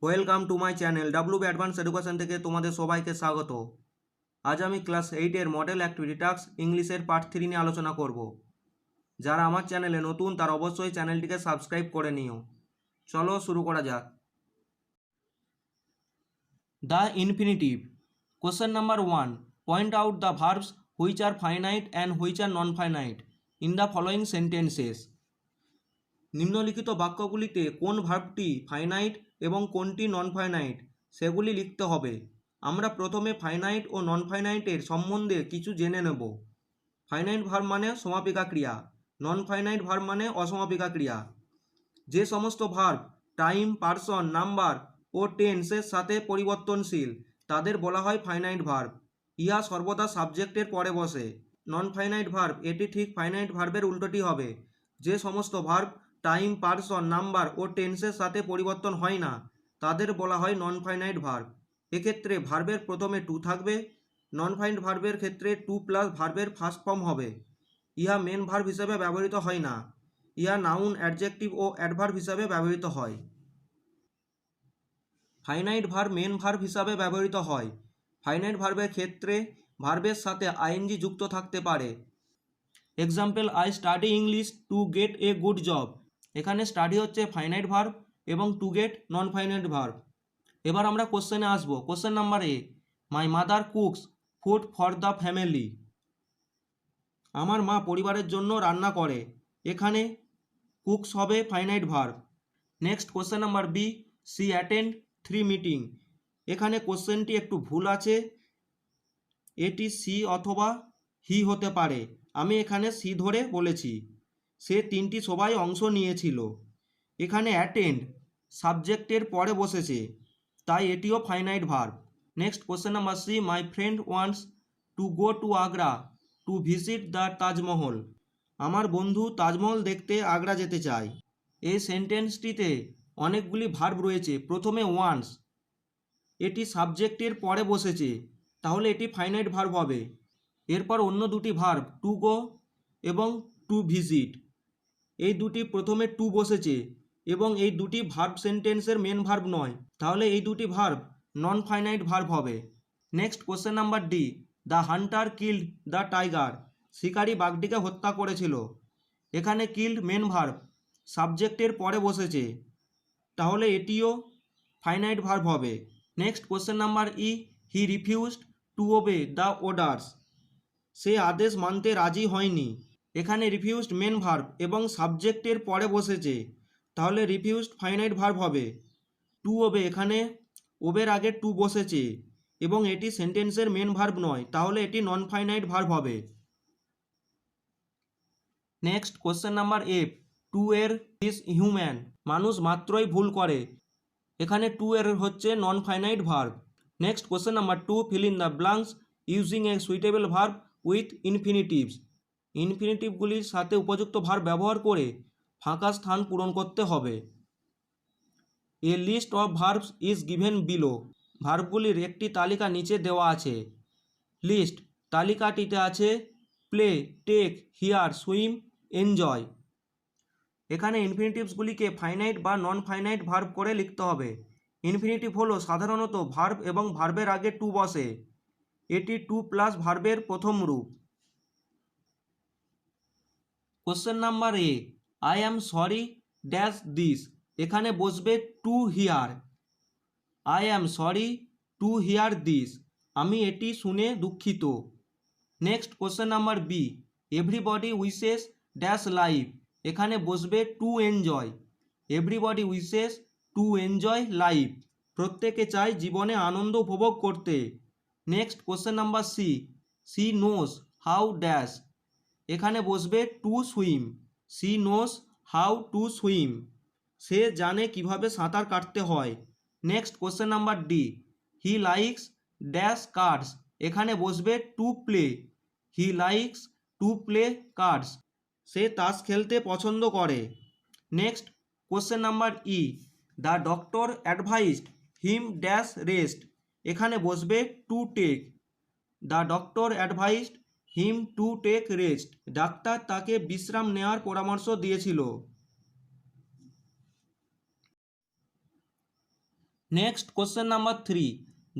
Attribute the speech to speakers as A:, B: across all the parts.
A: Welcome to my channel WB advance education থেকে তোমাদের সবাইকে স্বাগত। আজ আমি ক্লাস 8-এর মডেল অ্যাক্টিভিটি টাস্ক ইংলিশের পার্ট 3 নিয়ে আলোচনা করব। যারা আমার চ্যানেলে নতুন তারা অবশ্যই চ্যানেলটিকে সাবস্ক্রাইব করে নিও। চলো শুরু করা যাক। The infinitive. Question number 1, point out the verbs which are finite and which are non finite in the following sentences. নিম্নলিখিত বাক্যগুলিতে কোন ভার্বটি ফাইনাইট এবং কোনটি নন ফাইনাইট সেগুলি লিখতে হবে। আমরা প্রথমে ফাইনাইট ও নন ফাইনাইটের সম্বন্ধে কিছু জেনে নেব। ফাইনাইট ভার্ব মানে সমাপিকা ক্রিয়া, নন ফাইনাইট ভার্ব মানে অসমাপিকা ক্রিয়া। যে সমস্ত ভার্ব টাইম, পার্সন, নাম্বার ও টেন্সের সাথে পরিবর্তনশীল তাদের বলা হয় ফাইনাইট ভার্ব। ইহা সর্বদা সাবজেক্টের পরে বসে। নন ফাইনাইট ভার্ব, এটি ঠিক ফাইনাইট ভার্বের উল্টোটি হবে। যে সমস্ত ভার্ব টাইম, পার্সন, নাম্বার ও টেন্সের সাথে পরিবর্তন হয় না তাদের বলা হয় নন ফাইনাইট ভার্ব। এক্ষেত্রে ভার্বের প্রথমে টু থাকবে। নন ফাইনাইট ভার্বের ক্ষেত্রে টু প্লাস ভার্বের ফার্স্ট ফর্ম হবে। ইহা মেন ভার্ব হিসেবে ব্যবহৃত হয় না। ইহা নাউন, অ্যাডজেক্টিভ ও অ্যাডভার্ব হিসাবে ব্যবহৃত হয়। ফাইনাইট ভার্ব মেন ভার্ব হিসাবে ব্যবহৃত হয়। ফাইনাইট ভার্বের ক্ষেত্রে ভার্বের সাথে আইএনজি যুক্ত থাকতে পারে। Example, I study English to get a good job. এখানে স্টাডি হচ্ছে ফাইনাইট ভার্ব এবং to get non finite verb. এবার আমরা কোশ্চেনে আসবো। Question number A, my mother cooks food for the family. আমার মা পরিবারের জন্য রান্না করে। এখানে কুকস হবে finite verb. Next question number B, see attend 3 meeting. এখানে কোশ্চেনটি একটু ভুল আছে, এটি সি অথবা হি হতে পারে। আমি এখানে সি ধরে বলেছি। সে 3টি সভায় অংশ নিয়েছিল। এখানে অ্যাটেন্ড সাবজেক্টের পরে বসেছে, তাই এটিও finite verb. Next question number C, my friend wants to go to Agra to visit the Taj Mahal. আমার বন্ধু তাজমহল দেখতে আগ্রা যেতে চায়। এই সেন্টেন্সটিতে অনেকগুলি ভার্ব রয়েছে। প্রথমে ওয়ান্টস, এটি সাবজেক্টের পরে বসেছে, তাহলে এটি ফাইনাইট ভার্ব হবে। এরপর অন্য দুটি ভার্ব টু গো এবং টু ভিজিট, এই দুটি প্রথমে টু বসেছে এবং এই দুটি ভার্ব সেন্টেন্সের মেন ভার্ব নয়, তাহলে এই দুটি ভার্ব নন ফাইনাইট ভার্ব হবে। Next question number D, the Hunter killed the tiger. শিকারী বাঘটিকে হত্যা করেছিল। এখানে কিল্ড মেন ভার্ব সাবজেক্টের পরে বসেছে, তাহলে এটিও ফাইনাইট ভার্ব হবে। Next question number E, he refused to obey the orders. সে আদেশ মানতে রাজি হয়নি। এখানে রিফিউজড মেন ভার্ব এবং সাবজেক্টের পরে বসেছে, তাহলে রিফিউজড ফাইনাইট ভার্ব হবে। টু ওবে, এখানে ওবের আগে টু বসেছে এবং এটি সেন্টেন্সের মেন ভার্ব নয়, তাহলে এটি নন ফাইনাইট ভার্ব হবে। Next question number F, to err is human. মানুষ মাত্রই ভুল করে। এখানে টু এর হচ্ছে non finite verb. Next question number two, fill in the blanks using a suitable verb with infinitives. ইনফিনিটিভগুলির সাথে উপযুক্ত ভার্ব ব্যবহার করে ফাঁকা স্থান পূরণ করতে হবে। A list of verbs is given below. ভার্বগুলির একটি তালিকা নিচে দেওয়া আছে। লিস্ট, তালিকাটিতে আছে play, take, hear, swim, enjoy. এখানে ইনফিনিটিভসগুলিকে ফাইনাইট বা নন ফাইনাইট ভার্ব করে লিখতে হবে। ইনফিনিটিভ হলো সাধারণত ভার্ব এবং ভার্বের আগে টু বসে। এটি টু প্লাস ভার্বের প্রথম রূপ। Question number A, I am sorry dash this. এখানে বসবে to hear. I am sorry to hear this, আমি এটি শুনে দুঃখিত। Next question number B, everybody wishes dash life. এখানে বসবে to enjoy. Everybody wishes to enjoy life, প্রত্যেকে চায় জীবনে আনন্দ উপভোগ করতে। Next question number C, she knows how dash. এখানে বসবে to swim. She knows how to swim, সে জানে কিভাবে সাঁতার কাটতে হয়। Next question number D, he likes dash cards. এখানে বসবে to play. He likes to play cards, সে তাস খেলতে পছন্দ করে। Next question number E, the doctor advised him dash rest. এখানে বসবে to take. The doctor advised him to take rest, ডাক্তার তাকে বিশ্রাম নেওয়ার পরামর্শ দিয়েছিল। Next question number 3,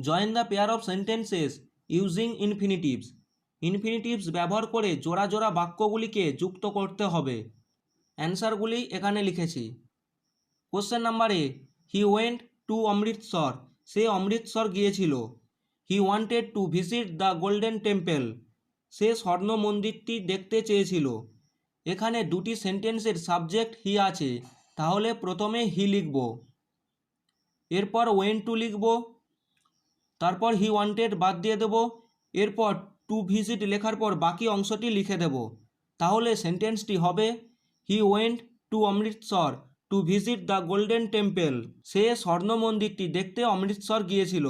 A: join the pair of sentences using infinitives. Infinitives ব্যবহার করে জোড়া জোড়া বাক্যগুলিকে যুক্ত করতে হবে। অ্যান্সারগুলি এখানে লিখেছি। Question number A, he went to Amritsar, সে অমৃতসর গিয়েছিল। He wanted to visit the golden temple, সে স্বর্ণ মন্দিরটি দেখতে চেয়েছিল। এখানে দুটি সেন্টেন্সের সাবজেক্ট হি আছে, তাহলে প্রথমে হি লিখব, এরপর ওয়েন্ট টু লিখব, তারপর হি ওয়ান্টেড বাদ দিয়ে দেব, এরপর টু ভিজিট লেখার পর বাকি অংশটি লিখে দেব। তাহলে সেন্টেন্সটি হবে he went to Amritsar to visit the golden temple, সে স্বর্ণ মন্দিরটি দেখতে অমৃতসর গিয়েছিল।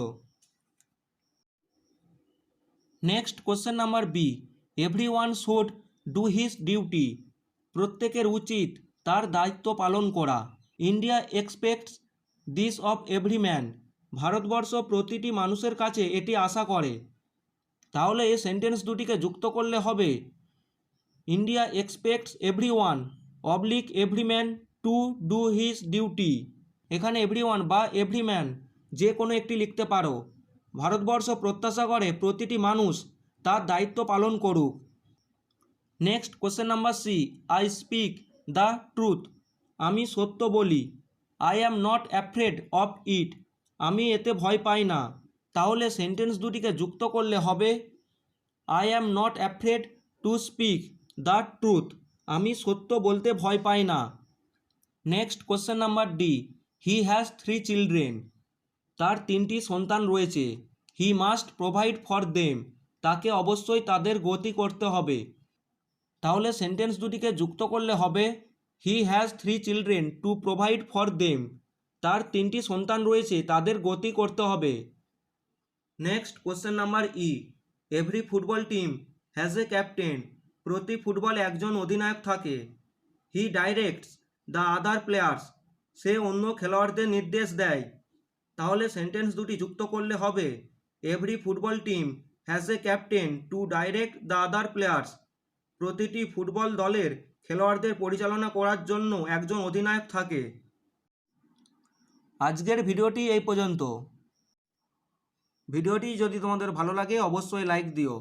A: Next question number B, everyone should do his duty, প্রত্যেকের উচিত তার দায়িত্ব পালন করা। India expects this of every man, Bharatvarsha প্রতিটি মানুষের কাছে এটি আশা করে। তাহলে এই সেন্টেন্স দুটিকে যুক্ত করলে হবে India expects everyone oblique every man to do his duty. এখানে এভরিওয়ান বা এভরি ম্যান যে কোনো একটি লিখতে পারো। ভারতবর্ষ প্রত্যাশা করে প্রতিটি মানুষ তার দায়িত্ব পালন করুক। Next question number C, I speak the truth, আমি সত্য বলি। I am not afraid of it, আমি এতে ভয় পাই না। তাহলে সেন্টেন্স দুটিকে যুক্ত করলে হবে I am not afraid to speak the truth, আমি সত্য বলতে ভয় পাই না। Next question number D, he has 3 children, তার 3টি সন্তান রয়েছে। He must provide for them, তাকে অবশ্যই তাদের গতি করতে হবে। তাহলে সেন্টেন্স দুটিকে যুক্ত করলে হবে he has 3 children to provide for them, তার 3টি সন্তান রয়েছে, তাদের গতি করতে হবে। Next question number E, every football team has a captain, প্রতি ফুটবলে একজন অধিনায়ক থাকে। হি ডাইরেক্টস দ্য আদার প্লেয়ার্স, সে অন্য খেলোয়াড়দের নির্দেশ দেয়। তাহলে সেন্টেন্স দুটি যুক্ত করলে হবে every football team has a captain to direct the other players, প্রতিটি ফুটবল দলের খেলোয়াড়দের পরিচালনা করার জন্য একজন অধিনায়ক থাকে। আজকের ভিডিওটি এই পর্যন্ত। ভিডিওটি যদি তোমাদের ভালো লাগে অবশ্যই লাইক দিও।